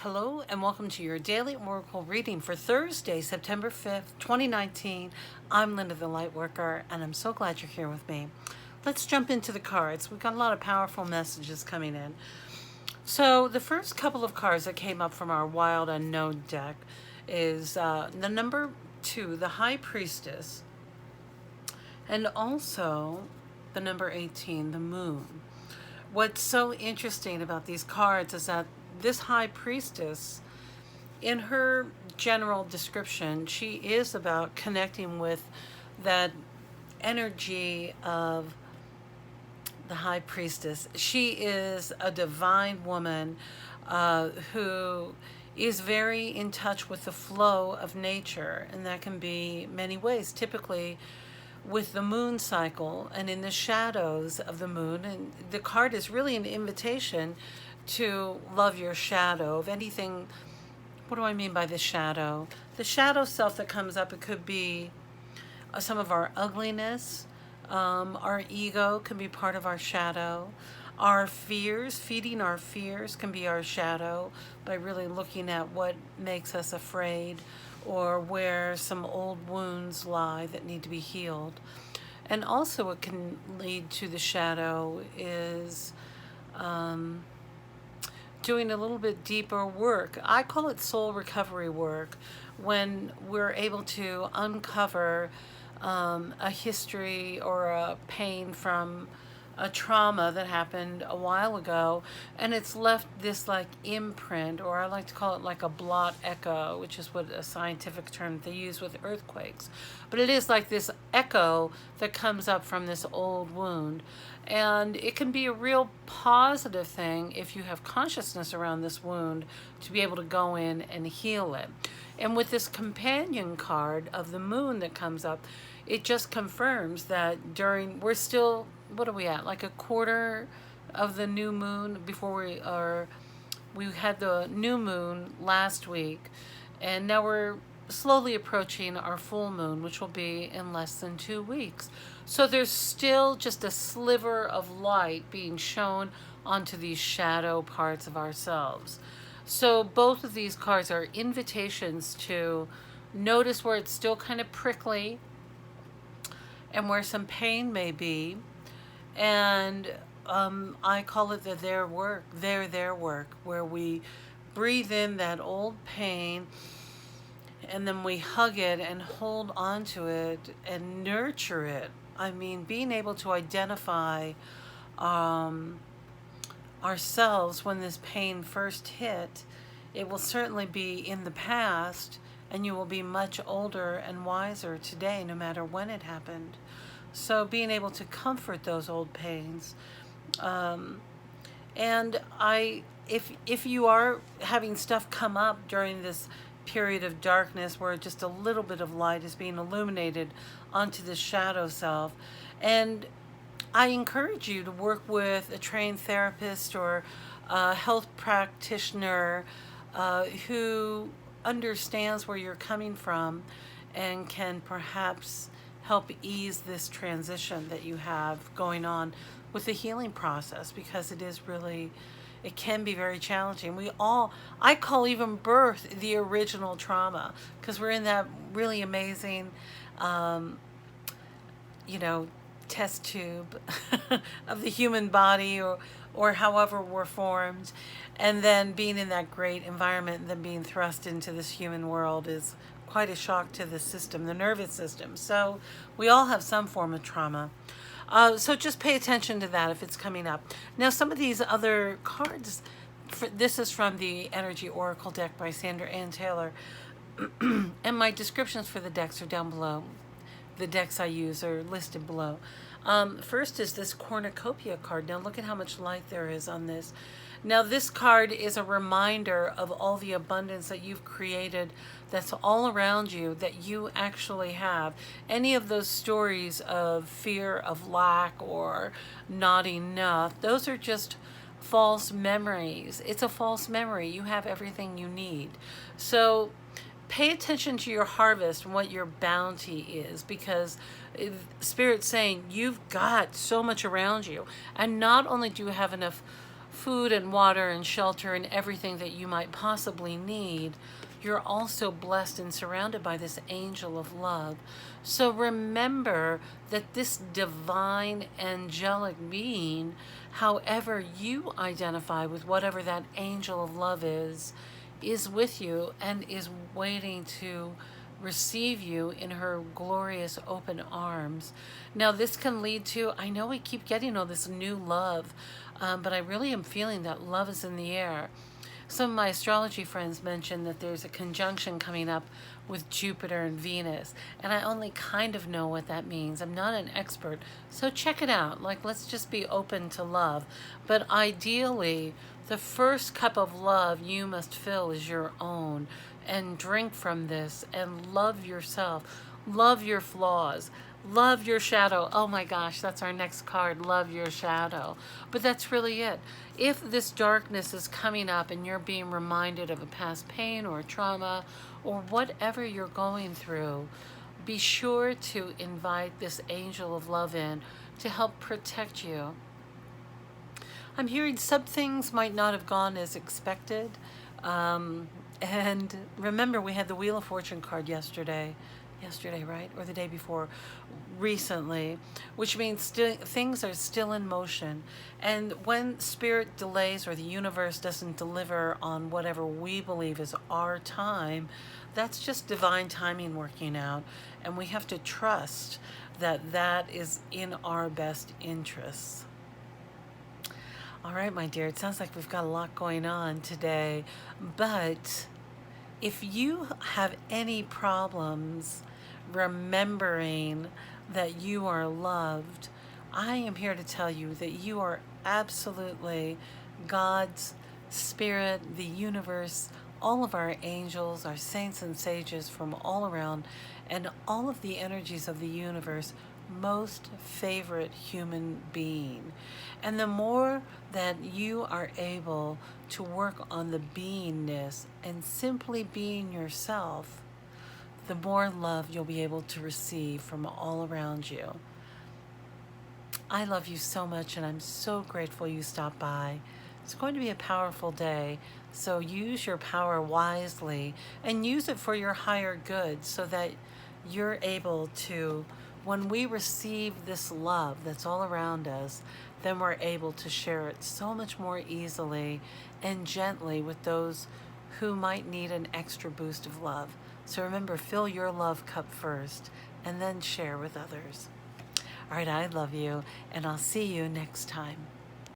Hello and welcome to your daily oracle reading for Thursday, September 5th, 2019. I'm Linn the Lightworker, and I'm so glad you're here with me. Let's jump into the cards. We've got a lot of powerful messages coming in. So the first couple of cards that came up from our Wild Unknown deck is the number 2, the High Priestess, and also the number 18, the Moon. What's so interesting about these cards is that this High Priestess, in her general description, she is about connecting with that energy of the High Priestess. She is a divine woman who is very in touch with the flow of nature, and that can be many ways. Typically with the moon cycle and in the shadows of the moon, and the card is really an invitation to love your shadow of anything. What do I mean by the shadow? The shadow self that comes up, it could be some of our ugliness. Our ego can be part of our shadow. Our fears, feeding our fears, can be our shadow by really looking at what makes us afraid or where some old wounds lie that need to be healed. And also what can lead to the shadow is doing a little bit deeper work. I call it soul recovery work, when we're able to uncover a history or a pain from a trauma that happened a while ago, and it's left this like imprint, or I like to call it like a blot echo, which is what a scientific term they use with earthquakes. But it is like this echo that comes up from this old wound. And it can be a real positive thing if you have consciousness around this wound to be able to go in and heal it. And with this companion card of the moon that comes up, it just confirms that we're still, what are we at? Like a quarter of the new moon before we had the new moon last week. And now we're slowly approaching our full moon, which will be in less than 2 weeks. So there's still just a sliver of light being shown onto these shadow parts of ourselves. So both of these cards are invitations to notice where it's still kind of prickly and where some pain may be. And I call it their work, where we breathe in that old pain and then we hug it and hold on to it and nurture it. I mean, being able to identify ourselves when this pain first hit, it will certainly be in the past, and you will be much older and wiser today, no matter when it happened. So being able to comfort those old pains. And if you are having stuff come up during this period of darkness where just a little bit of light is being illuminated onto the shadow self, and I encourage you to work with a trained therapist or a health practitioner who understands where you're coming from and can perhaps help ease this transition that you have going on with the healing process, because it can be very challenging. I call even birth the original trauma, because we're in that really amazing, test tube of the human body, or however we're formed. And then being in that great environment and then being thrust into this human world is quite a shock to the system, the nervous system. So we all have some form of trauma. So just pay attention to that if it's coming up. Now, some of these other cards, this is from the Energy Oracle deck by Sandra Ann Taylor. And my descriptions for the decks are down below. The decks I use are listed below. First is this cornucopia card. Now look at how much light there is on this. Now this card is a reminder of all the abundance that you've created, that's all around you, that you actually have. Any of those stories of fear, of lack, or not enough, those are just false memories. It's a false memory. You have everything you need. So pay attention to your harvest and what your bounty is, because Spirit's saying you've got so much around you. And not only do you have enough food and water and shelter and everything that you might possibly need, you're also blessed and surrounded by this angel of love. So remember that this divine angelic being, however you identify with whatever that angel of love is with you and is waiting to receive you in her glorious open arms. Now this can lead to, I know we keep getting all this new love, but I really am feeling that love is in the air. Some of my astrology friends mentioned that there's a conjunction coming up with Jupiter and Venus, and I only kind of know what that means. I'm not an expert, so check it out. Like, let's just be open to love. But ideally, the first cup of love you must fill is your own, and drink from this and love yourself. Love your flaws. Love your shadow. Oh my gosh, that's our next card. Love your shadow. But that's really it. If this darkness is coming up and you're being reminded of a past pain or trauma or whatever you're going through, be sure to invite this angel of love in to help protect you. I'm hearing some things might not have gone as expected. And remember, we had the Wheel of Fortune card yesterday, right? Or the day before, recently, which means things are still in motion. And when spirit delays or the universe doesn't deliver on whatever we believe is our time, that's just divine timing working out. And we have to trust that that is in our best interests. All right, my dear, it sounds like we've got a lot going on today, but if you have any problems remembering that you are loved, I am here to tell you that you are absolutely God's spirit, the universe, all of our angels, our saints and sages from all around, and all of the energies of the universe most favorite human being. And the more that you are able to work on the beingness and simply being yourself, the more love you'll be able to receive from all around you. I love you so much, and I'm so grateful you stopped by. It's going to be a powerful day, so use your power wisely and use it for your higher good so that you're able to, when we receive this love that's all around us, then we're able to share it so much more easily and gently with those who might need an extra boost of love. So remember, fill your love cup first and then share with others. All right, I love you, and I'll see you next time.